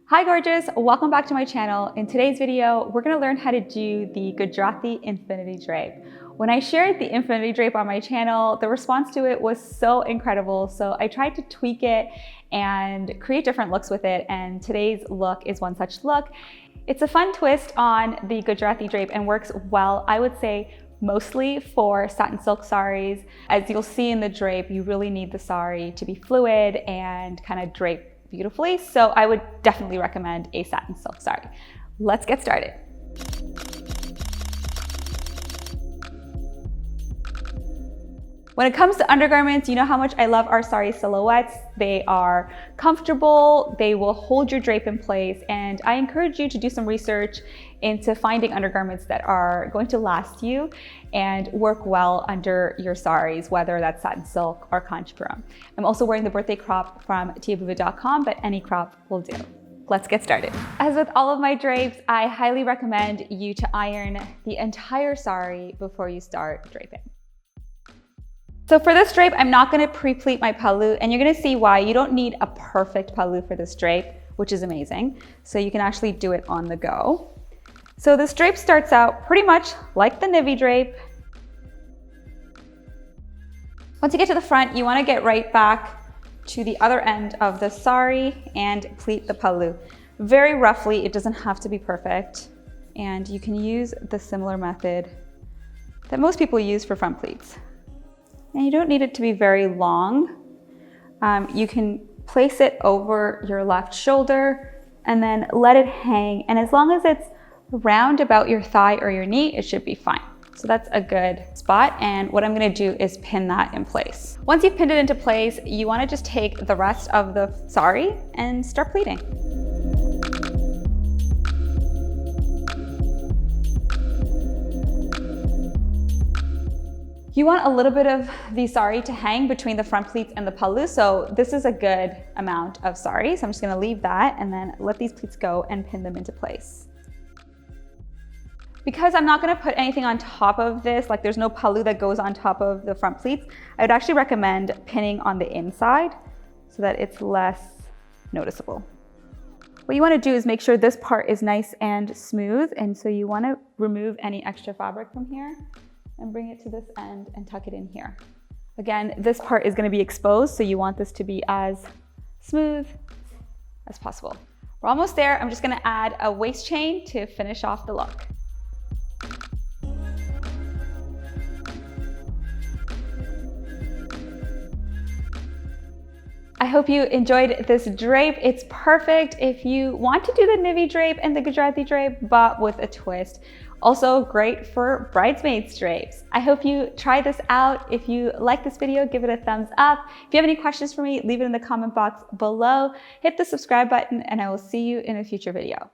Hi gorgeous, welcome back to my channel. In today's video, we're gonna learn how to do the Gujarati infinity drape. When I shared the infinity drape on my channel, the response to it was so incredible. So I tried to tweak it and create different looks with it. And today's look is one such look. It's a fun twist on the Gujarati drape and works well, I would say, mostly for satin silk saris. As you'll see in the drape, you really need the sari to be fluid and kind of drape beautifully. So I would definitely recommend a satin silk sari. Let's get started. When it comes to undergarments, you know how much I love our Saree Silhouettes. They are comfortable, they will hold your drape in place, and I encourage you to do some research into finding undergarments that are going to last you and work well under your saris, whether that's satin silk or kanchipuram. I'm also wearing the birthday crop from bhuva.com, but any crop will do. Let's get started. As with all of my drapes, I highly recommend you to iron the entire sari before you start draping. So for this drape, I'm not gonna pre-pleat my pallu, and you're gonna see why. You don't need a perfect pallu for this drape, which is amazing. So you can actually do it on the go. So this drape starts out pretty much like the nivy drape. Once you get to the front, you wanna get right back to the other end of the sari and pleat the pallu. Very roughly, it doesn't have to be perfect. And you can use the similar method that most people use for front pleats. And you don't need it to be very long. You can place it over your left shoulder and then let it hang. And as long as it's round about your thigh or your knee, it should be fine. So that's a good spot. And what I'm gonna do is pin that in place. Once you've pinned it into place, you wanna just take the rest of the sari and start pleating. You want a little bit of the sari to hang between the front pleats and the pallu, so this is a good amount of sari. So I'm just gonna leave that and then let these pleats go and pin them into place. Because I'm not gonna put anything on top of this, like there's no pallu that goes on top of the front pleats, I would actually recommend pinning on the inside so that it's less noticeable. What you wanna do is make sure this part is nice and smooth, and so you wanna remove any extra fabric from here and bring it to this end and tuck it in here. Again, this part is gonna be exposed, so you want this to be as smooth as possible. We're almost there. I'm just gonna add a waist chain to finish off the look. I hope you enjoyed this drape. It's perfect if you want to do the nivy drape and the Gujarati drape, but with a twist. Also great for bridesmaids drapes. I hope you try this out. If you like this video, give it a thumbs up. If you have any questions for me, leave it in the comment box below. Hit the subscribe button and I will see you in a future video.